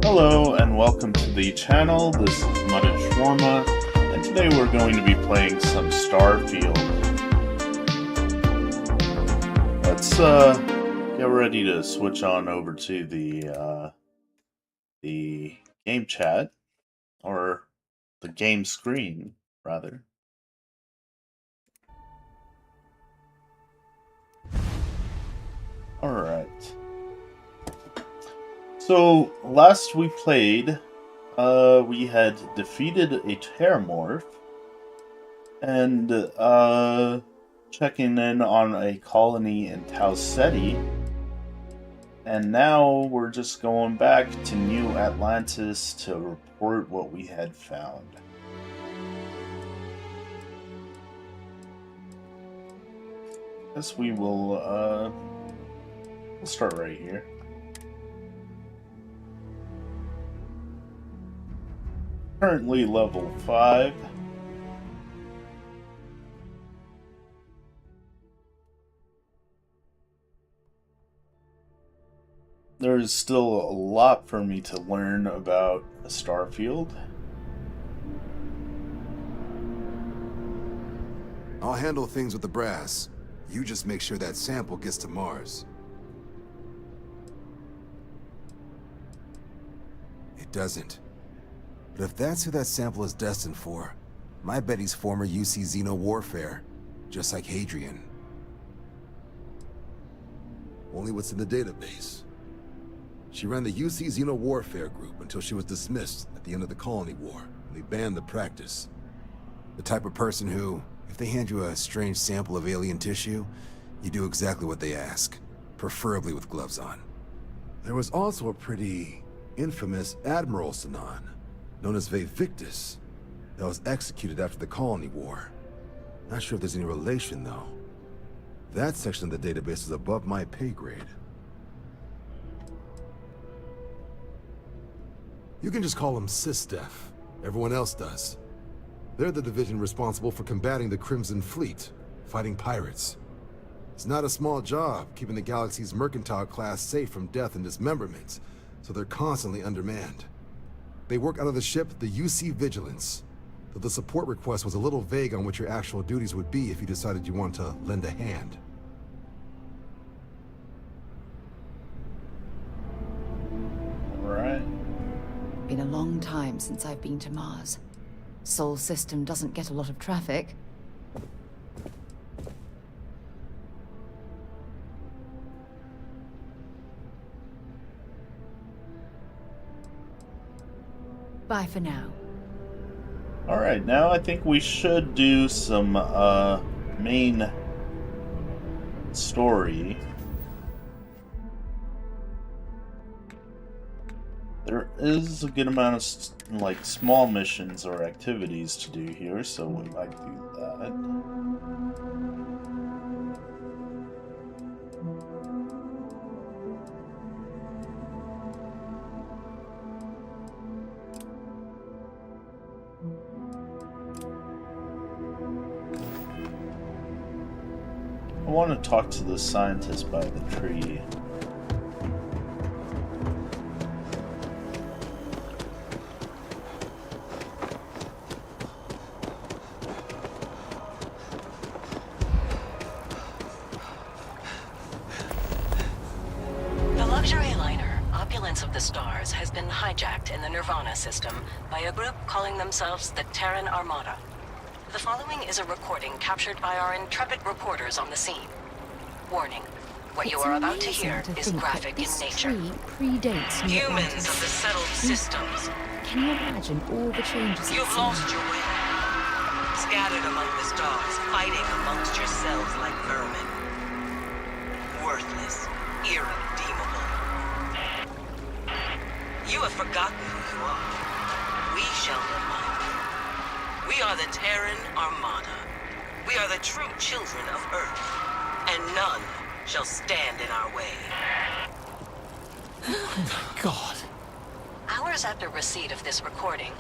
Hello and welcome to the channel. This is Mudded Shawarma, and today we're going to be playing some Starfield. Let's get ready to switch on over to the game chat, or the game screen, rather. Alright. So, last we played, we had defeated a Terramorph, and, checking in on a colony in Tau Ceti, and now we're just going back to New Atlantis to report what we had found. Guess we will, we'll start right here. Currently level 5. There's still a lot for me to learn about Starfield. I'll handle things with the brass. You just make sure that sample gets to Mars. It doesn't. But if that's who that sample is destined for, my bet he's former UC Xeno warfare, just like Hadrian. Only what's in the database. She ran the UC Xeno warfare group until she was dismissed at the end of the Colony War, and they banned the practice. The type of person who, if they hand you a strange sample of alien tissue, you do exactly what they ask, preferably with gloves on. There was also a pretty infamous Admiral Sinan, known as Victus, that was executed after the Colony War. Not sure if there's any relation, though. That section of the database is above my pay grade. You can just call them SysDef. Everyone else does. They're the division responsible for combating the Crimson Fleet, fighting pirates. It's not a small job, keeping the galaxy's mercantile class safe from death and dismemberment, so they're constantly undermanned. They work out of the ship, the UC Vigilance, though the support request was a little vague on what your actual duties would be if you decided you wanted to lend a hand. Alright. Been a long time since I've been to Mars. Sol system doesn't get a lot of traffic. Bye for now. Alright, now I think we should do some main story. There is a good amount of like small missions or activities to do here, so we might do that. I want to talk to the scientist by the tree. The luxury liner, Opulence of the Stars, has been hijacked in the Nirvana system by a group calling themselves the Terran Armada. The following is a recording captured by our intrepid reporters on the scene. Warning, what you are about to hear is graphic in nature. Predates Humans of the settled systems, Can you imagine all the changes? you've lost your way. Scattered among the stars, fighting amongst yourselves like vermin. Worthless, irredeemable. You have forgotten who you are. We shall remind you. We are the Terran Armada. We are the true children of Earth, and none shall stand in our way. God. Hours after receipt of this recording,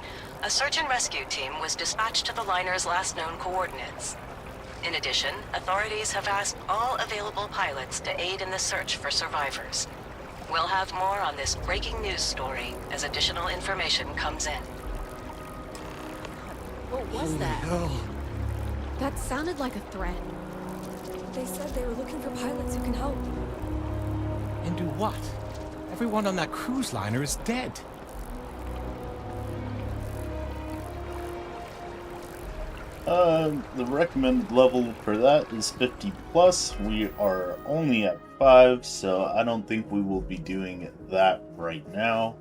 a search and rescue team was dispatched to the liner's last known coordinates. In addition, authorities have asked all available pilots to aid in the search for survivors. We'll have more on this breaking news story as additional information comes in. What was that? Hell. That sounded like a threat. They said they were looking for pilots who can help. And do what? Everyone on that cruise liner is dead. The recommended level for that is 50 plus. We are only at 5, so I don't think we will be doing that right now.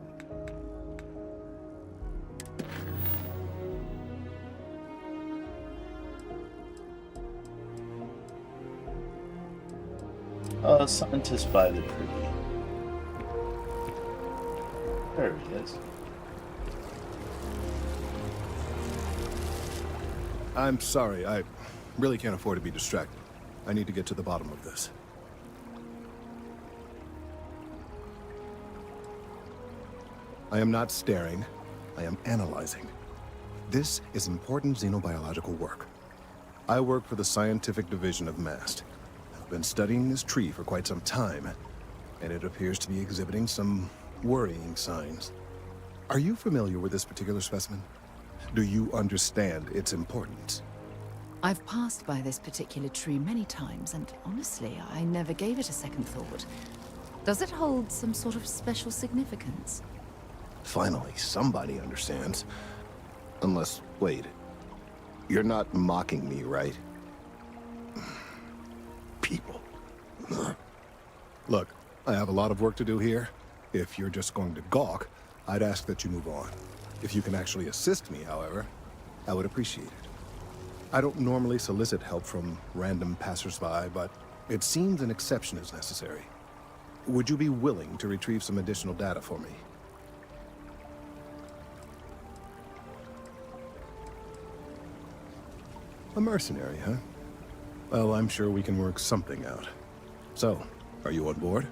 Scientist by the tree. There he is. I'm sorry, I really can't afford to be distracted. I need to get to the bottom of this. I am not staring, I am analyzing. This is important xenobiological work. I work for the scientific division of MAST. I've been studying this tree for quite some time, and it appears to be exhibiting some worrying signs. Are you familiar with this particular specimen? Do you understand its importance? I've passed by this particular tree many times, and honestly, I never gave it a second thought. Does it hold some sort of special significance? Finally, somebody understands. Unless, wait. You're not mocking me, right? People. Look, I have a lot of work to do here. If you're just going to gawk, I'd ask that you move on. If you can actually assist me, however, I would appreciate it. I don't normally solicit help from random passersby, but it seems an exception is necessary. Would you be willing to retrieve some additional data for me? A mercenary, huh? Well, I'm sure we can work something out. So, are you on board?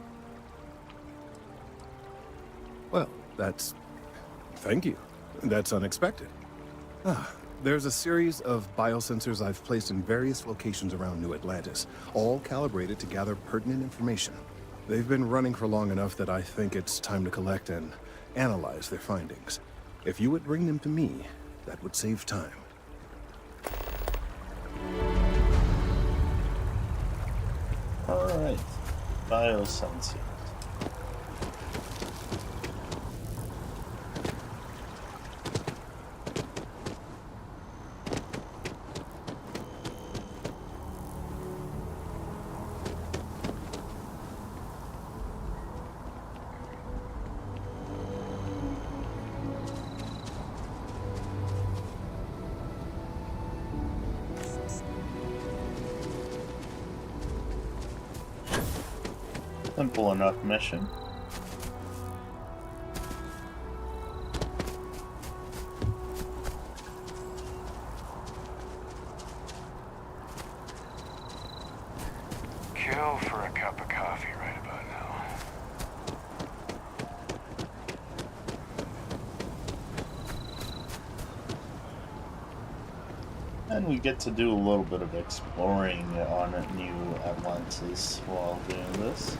Well, thank you. That's unexpected. There's a series of biosensors I've placed in various locations around New Atlantis, all calibrated to gather pertinent information. They've been running for long enough that I think it's time to collect and analyze their findings. If you would bring them to me, that would save time. Alright. Biosensor. Simple enough mission. Kill for a cup of coffee right about now. And we get to do a little bit of exploring on New Atlantis while doing this.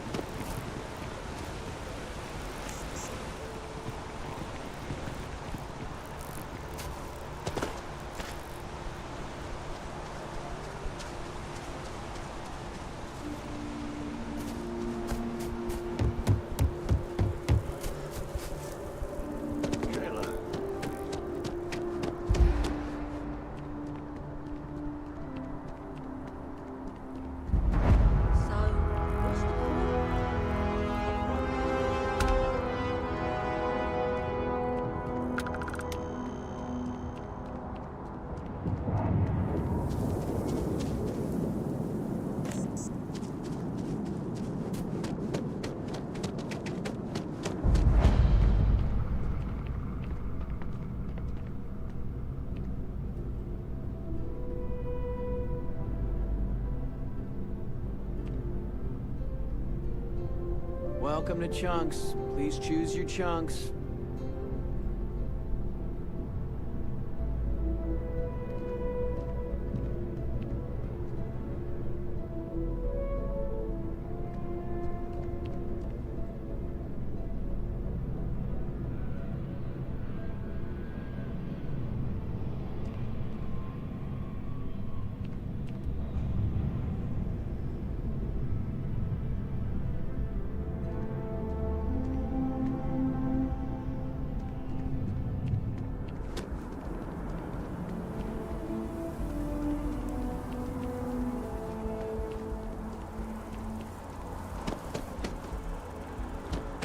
Welcome to Chunks. Please choose your chunks.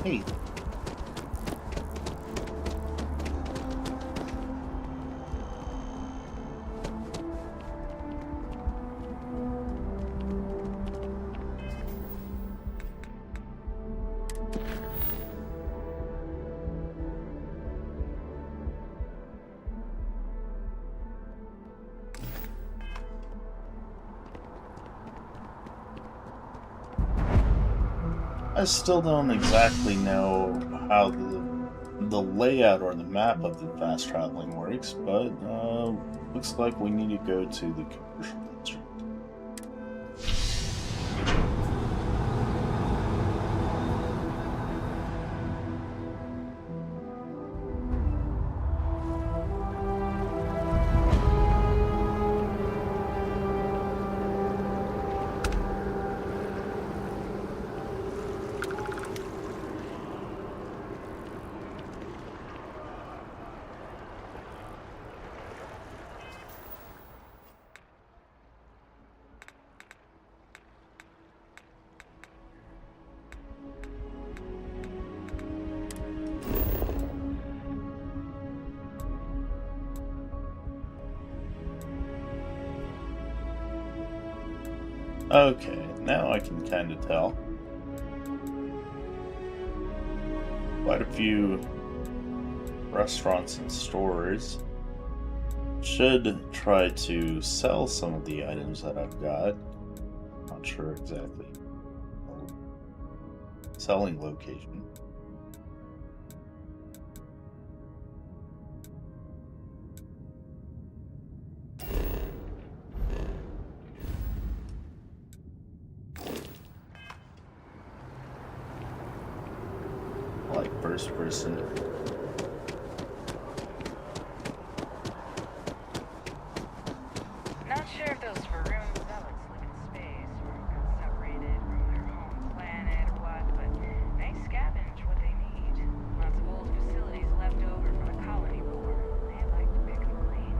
Hey. I still don't exactly know how the layout or the map of the fast traveling works, but looks like we need to go to the commercial district. Okay, now I can kind of tell. Quite a few restaurants and stores. Should try to sell some of the items that I've got. Not sure exactly. Selling location. Like first person. Not sure if those Varun zealots live in space or got separated from their home planet or what, but they scavenge what they need. Lots of old facilities left over from the colony war. They like to pick them clean.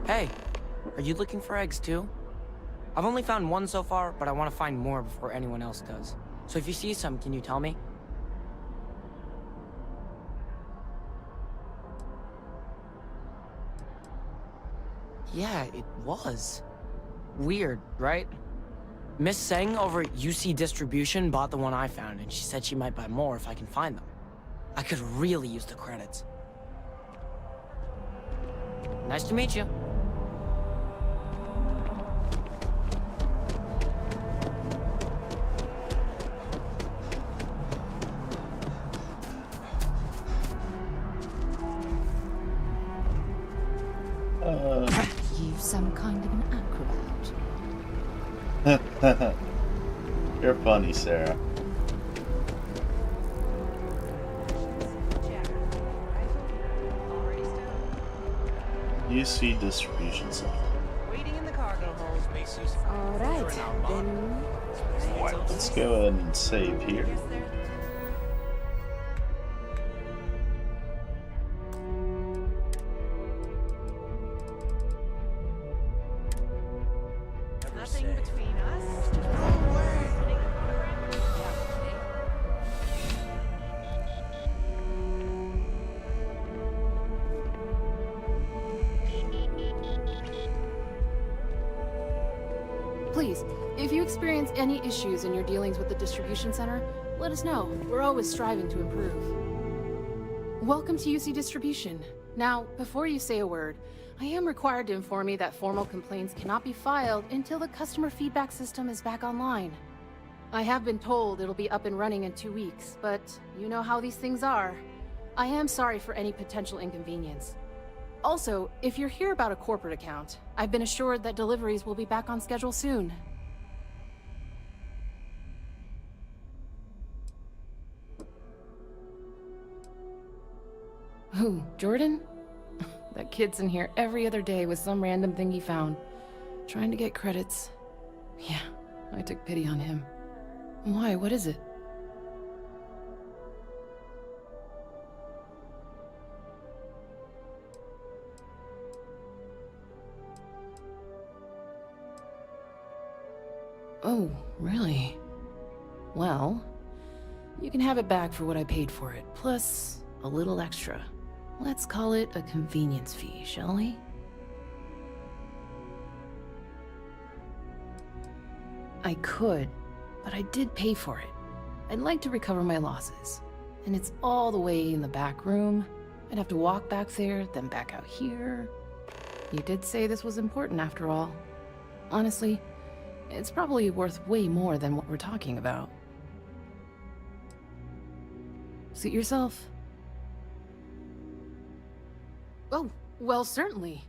Hey, are you looking for eggs too? I've only found one so far, but I want to find more before anyone else does. So if you see some, can you tell me? Yeah, it was. Weird, right? Miss Seng over at UC Distribution bought the one I found, and she said she might buy more if I can find them. I could really use the credits. Nice to meet you. You some kind of an acrobat. You're funny, Sarah. UC Distribution Center. Waiting in the cargo hold. Alright, then... Let's go ahead and save here. Nothing between us. Please, if you experience any issues in your dealings with the distribution center, let us know. We're always striving to improve. Welcome to UC Distribution. Now, before you say a word, I am required to inform you that formal complaints cannot be filed until the customer feedback system is back online. I have been told it'll be up and running in 2 weeks, but you know how these things are. I am sorry for any potential inconvenience. Also, if you're here about a corporate account, I've been assured that deliveries will be back on schedule soon. Who, Jordan? That kid's in here every other day with some random thing he found. Trying to get credits. Yeah, I took pity on him. Why, what is it? Oh, really? Well, you can have it back for what I paid for it, plus a little extra. Let's call it a convenience fee, shall we? I could, but I did pay for it. I'd like to recover my losses. And it's all the way in the back room. I'd have to walk back there, then back out here. You did say this was important after all. Honestly, it's probably worth way more than what we're talking about. Suit yourself. Oh, well, certainly.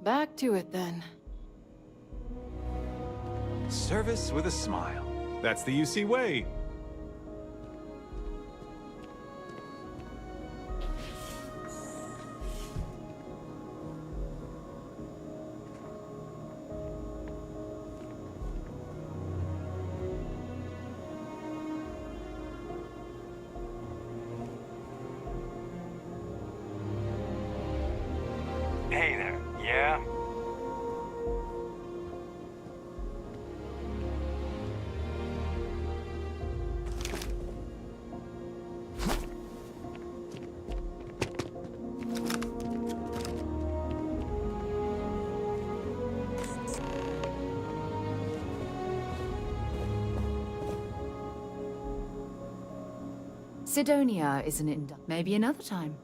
Back to it, then. Service with a smile. That's the UC way. Hey there, yeah? Sidonia isn't it? Maybe another time.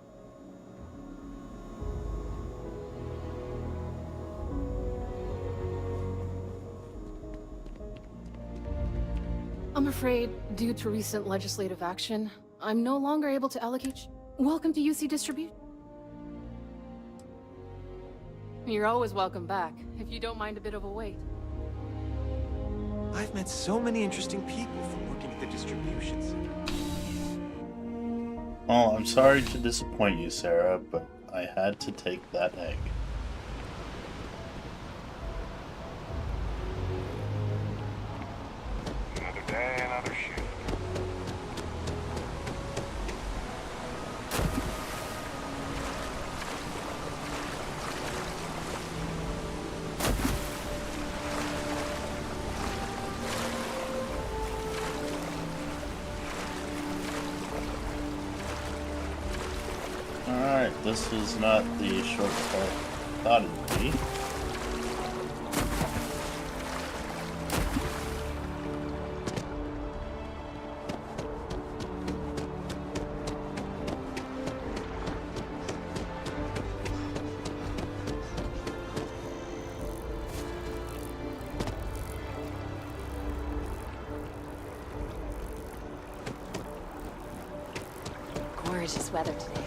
I'm afraid, due to recent legislative action, I'm no longer able to allocate. Welcome to UC Distribution. You're always welcome back, if you don't mind a bit of a wait. I've met so many interesting people from working at the distribution center. Well, I'm sorry to disappoint you, Sarah, but I had to take that egg. Another day, another shift. Alright, this is not the shortcut I thought it would be. Gorgeous weather today.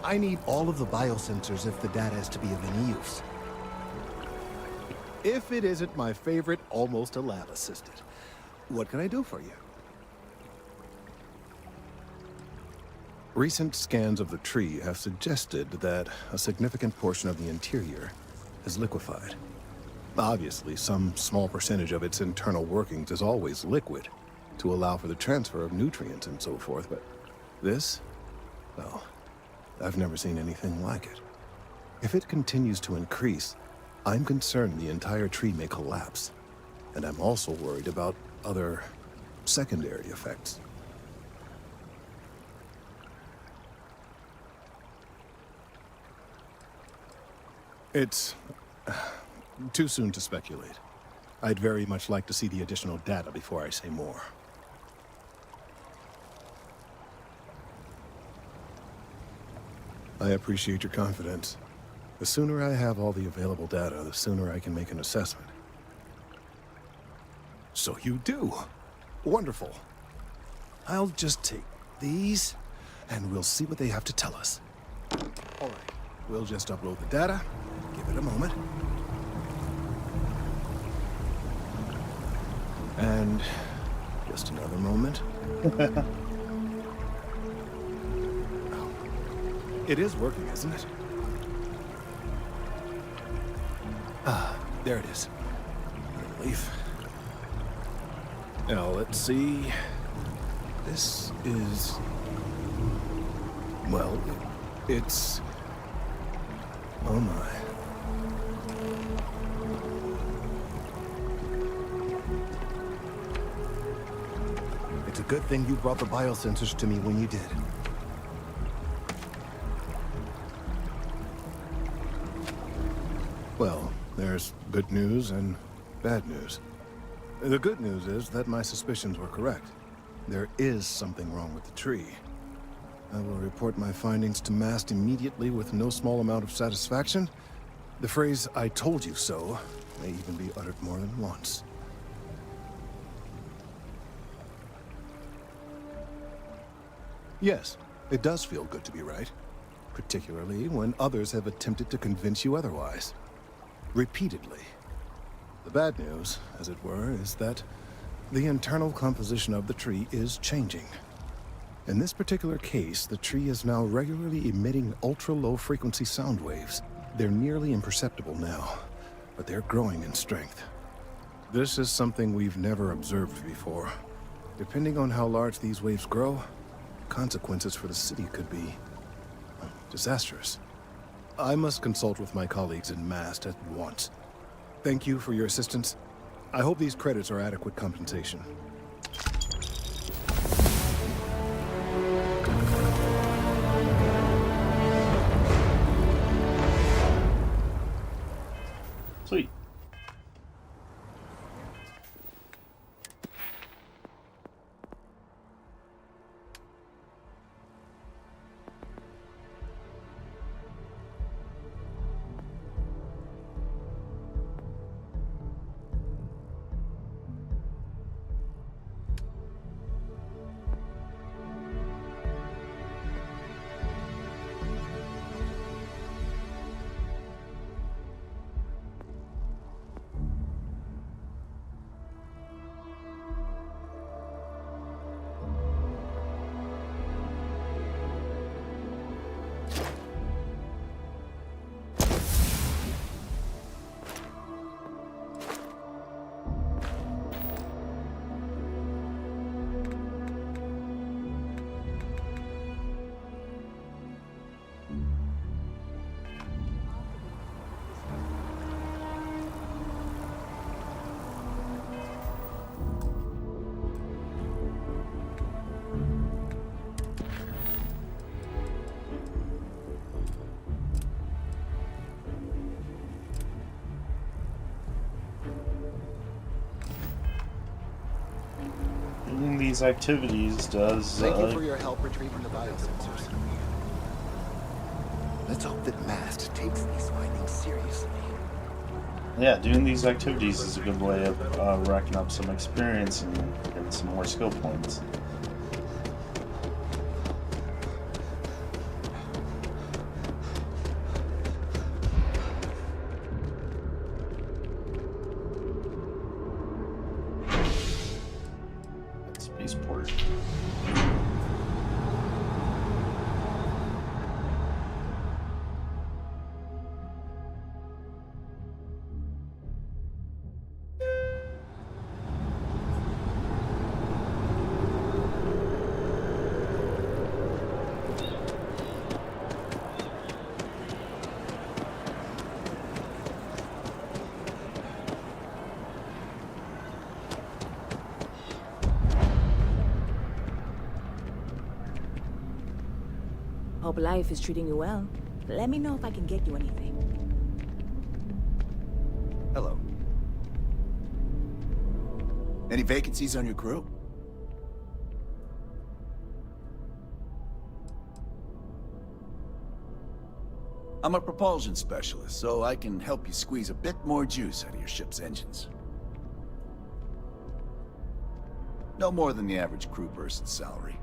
I need all of the biosensors if the data is to be of any use. If it isn't my favorite, almost a lab assistant. What can I do for you? Recent scans of the tree have suggested that a significant portion of the interior is liquefied. Obviously, some small percentage of its internal workings is always liquid, to allow for the transfer of nutrients and so forth, but this? Well, I've never seen anything like it. If it continues to increase, I'm concerned the entire tree may collapse. And I'm also worried about other secondary effects. It's too soon to speculate. I'd very much like to see the additional data before I say more. I appreciate your confidence. The sooner I have all the available data, the sooner I can make an assessment. So you do. Wonderful. I'll just take these, and we'll see what they have to tell us. All right, we'll just upload the data. Give it a moment. And Just another moment. Oh. It is working, isn't it? Ah, there it is. Relief. Now, let's see. This is... well, it's... oh my. It's a good thing you brought the biosensors to me when you did. Well, there's good news and bad news. The good news is that my suspicions were correct. There is something wrong with the tree. I will report my findings to MAST immediately with no small amount of satisfaction. The phrase, "I told you so," may even be uttered more than once. Yes, it does feel good to be right. Particularly when others have attempted to convince you otherwise. Repeatedly. The bad news, as it were, is that the internal composition of the tree is changing. In this particular case, the tree is now regularly emitting ultra-low frequency sound waves. They're nearly imperceptible now, but they're growing in strength. This is something we've never observed before. Depending on how large these waves grow, consequences for the city could be disastrous. I must consult with my colleagues in MAST at once. Thank you for your assistance. I hope these credits are adequate compensation. Sweet. Doing these activities does... Thank you for your help retrieving the biosensors. Let's hope that MAST takes these findings seriously. Yeah, doing these activities is a good way of racking up some experience and getting some more skill points. Spaceport. Hope life is treating you well. Let me know if I can get you anything. Hello. Any vacancies on your crew? I'm a propulsion specialist, so I can help you squeeze a bit more juice out of your ship's engines. No more than the average crew person's salary.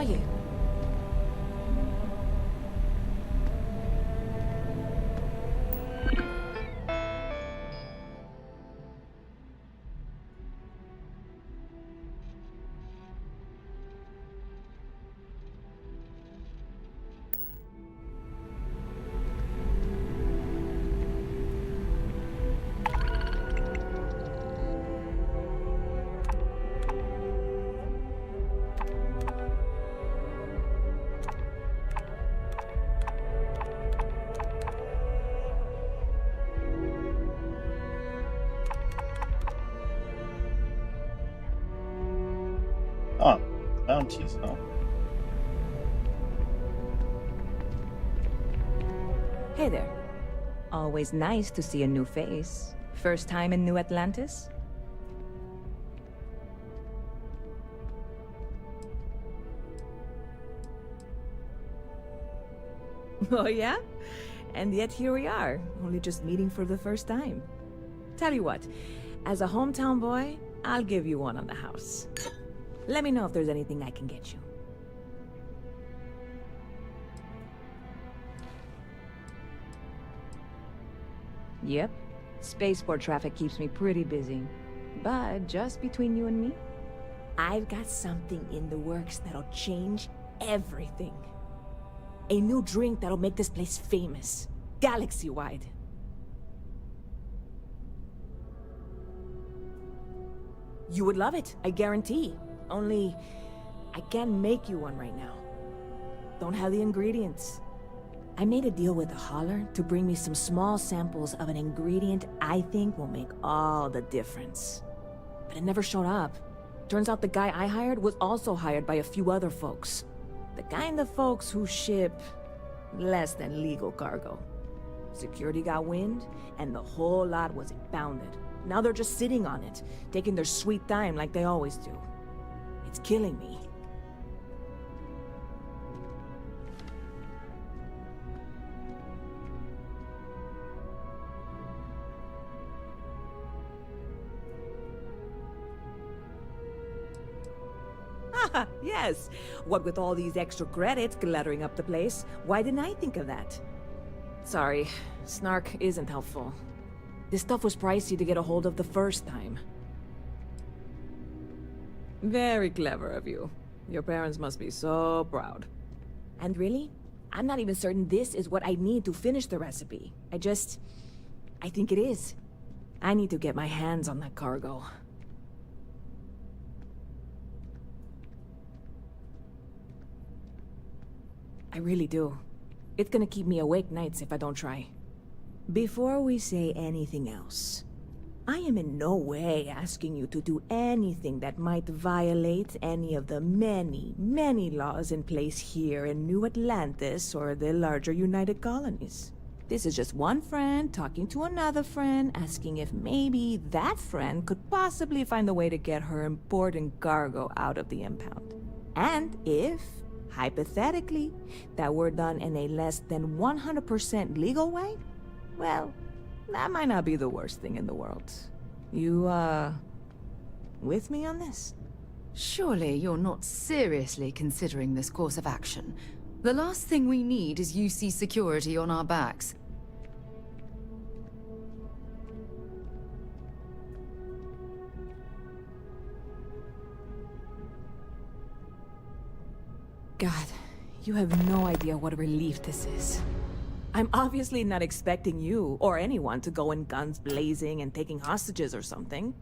Oye. Ah, bounties, huh? Hey there. Always nice to see a new face. First time in New Atlantis? Oh yeah? And yet here we are, only just meeting for the first time. Tell you what, as a hometown boy, I'll give you one on the house. Let me know if there's anything I can get you. Yep. Spaceport traffic keeps me pretty busy. But just between you and me, I've got something in the works that'll change everything. A new drink that'll make this place famous. Galaxy-wide. You would love it, I guarantee. Only, I can't make you one right now. Don't have the ingredients. I made a deal with a hauler to bring me some small samples of an ingredient I think will make all the difference. But it never showed up. Turns out the guy I hired was also hired by a few other folks. The kind of folks who ship less than legal cargo. Security got wind, and the whole lot was impounded. Now they're just sitting on it, taking their sweet time like they always do. It's killing me. Ah, yes. What with all these extra credits cluttering up the place, why didn't I think of that? Sorry, snark isn't helpful. This stuff was pricey to get a hold of the first time. Very clever of you. Your parents must be so proud. And really, I'm not even certain this is what I need to finish the recipe. I think it is. I need to get my hands on that cargo. I really do. It's gonna keep me awake nights if I don't try. Before we say anything else, I am in no way asking you to do anything that might violate any of the many, many laws in place here in New Atlantis or the larger United Colonies. This is just one friend talking to another friend, asking if maybe that friend could possibly find a way to get her important cargo out of the impound. And if, hypothetically, that were done in a less than 100% legal way, well, that might not be the worst thing in the world. You, with me on this? Surely you're not seriously considering this course of action. The last thing we need is UC security on our backs. God, you have no idea what a relief this is. I'm obviously not expecting you, or anyone, to go in guns blazing and taking hostages or something.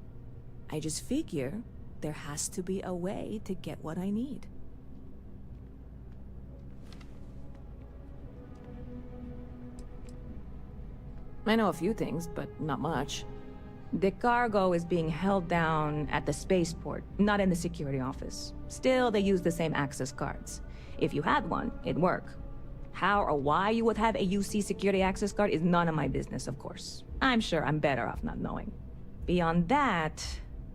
I just figure there has to be a way to get what I need. I know a few things, but not much. The cargo is being held down at the spaceport, not in the security office. Still, they use the same access cards. If you had one, it'd work. How or why you would have a UC security access card is none of my business, of course. I'm sure I'm better off not knowing. Beyond that,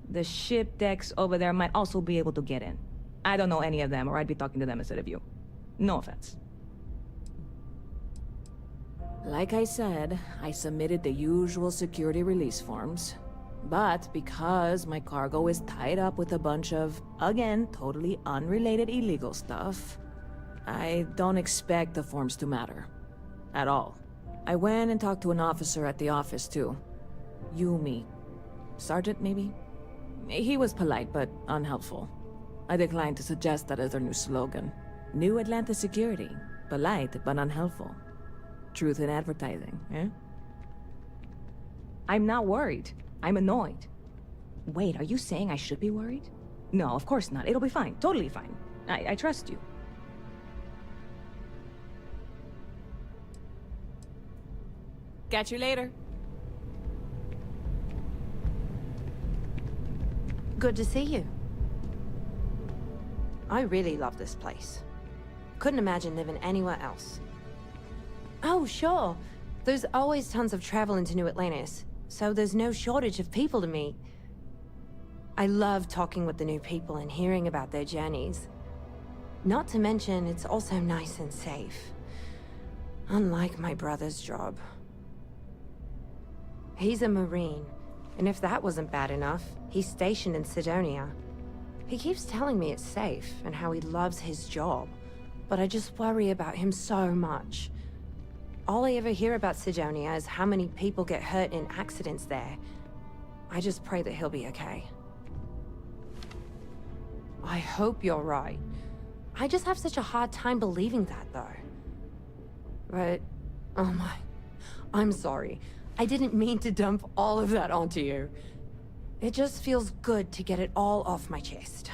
the ship decks over there might also be able to get in. I don't know any of them, or I'd be talking to them instead of you. No offense. Like I said, I submitted the usual security release forms. But because my cargo is tied up with a bunch of, again, totally unrelated illegal stuff, I don't expect the forms to matter. At all. I went and talked to an officer at the office, too. Yumi. Sergeant, maybe? He was polite, but unhelpful. I declined to suggest that as their new slogan. New Atlanta security. Polite, but unhelpful. Truth in advertising, eh? I'm not worried. I'm annoyed. Wait, are you saying I should be worried? No, of course not. It'll be fine. Totally fine. I trust you. Catch you later. Good to see you. I really love this place. Couldn't imagine living anywhere else. Oh, sure. There's always tons of travel into New Atlantis, so there's no shortage of people to meet. I love talking with the new people and hearing about their journeys. Not to mention, it's also nice and safe. Unlike my brother's job. He's a Marine, and if that wasn't bad enough, he's stationed in Sidonia. He keeps telling me it's safe and how he loves his job, but I just worry about him so much. All I ever hear about Sidonia is how many people get hurt in accidents there. I just pray that he'll be okay. I hope you're right. I just have such a hard time believing that, though. But, oh my, I'm sorry. I didn't mean to dump all of that onto you. It just feels good to get it all off my chest.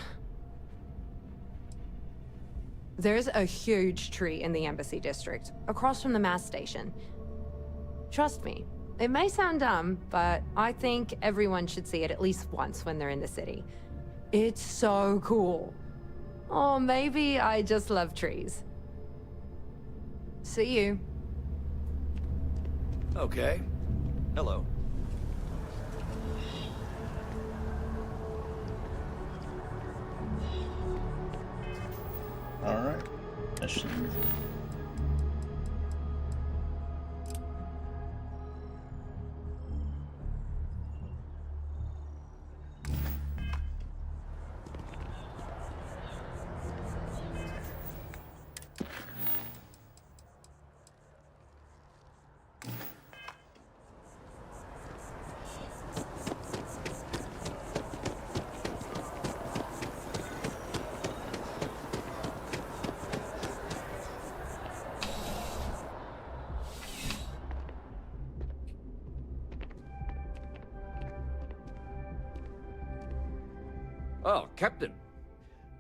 There's a huge tree in the Embassy District, across from the mass station. Trust me, it may sound dumb, but I think everyone should see it at least once when they're in the city. It's so cool. Or maybe I just love trees. See you. Okay. Hello. Alright. Mission. Oh, Captain.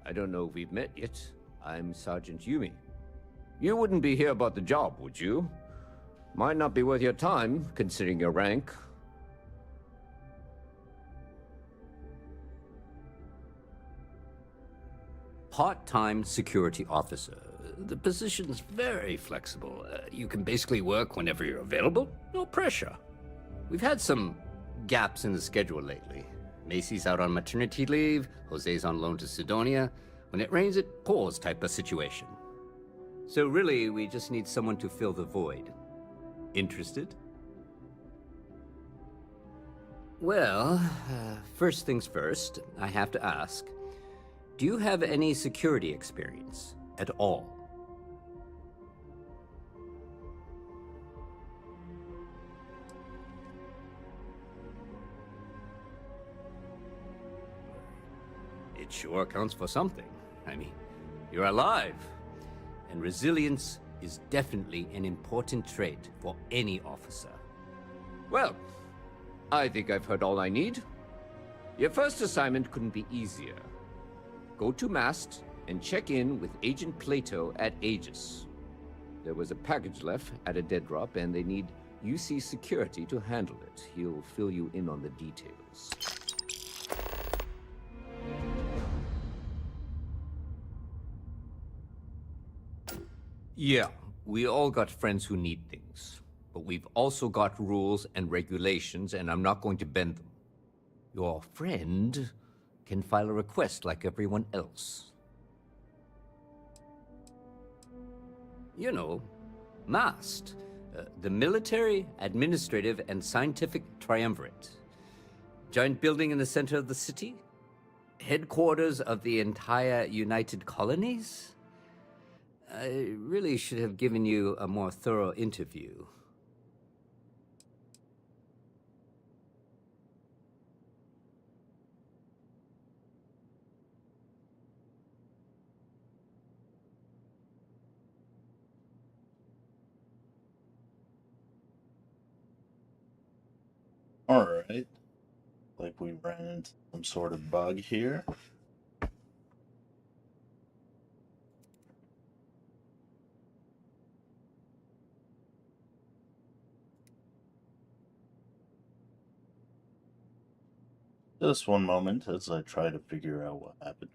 I don't know if we've met yet. I'm Sergeant Yumi. You wouldn't be here about the job, would you? Might not be worth your time, considering your rank. Part-time security officer. The position's very flexible. You can basically work whenever you're available. No pressure. We've had some gaps in the schedule lately. Macy's out on maternity leave, Jose's on loan to Sidonia. When it rains, it pours type of situation. So really, we just need someone to fill the void. Interested? Well, first things first, I have to ask, do you have any security experience at all? It sure counts for something. I mean, you're alive. And resilience is definitely an important trait for any officer. Well, I think I've heard all I need. Your first assignment couldn't be easier. Go to Mast and check in with Agent Plato at Aegis. There was a package left at a dead drop, and they need UC security to handle it. He'll fill you in on the details. Yeah, we all got friends who need things. But we've also got rules and regulations, and I'm not going to bend them. Your friend can file a request like everyone else. You know, MAST, the Military, Administrative, and Scientific Triumvirate. Giant building in the center of the city? Headquarters of the entire United Colonies? I really should have given you a more thorough interview. Alright. Like we ran into some sort of bug here. Just one moment as I try to figure out what happened.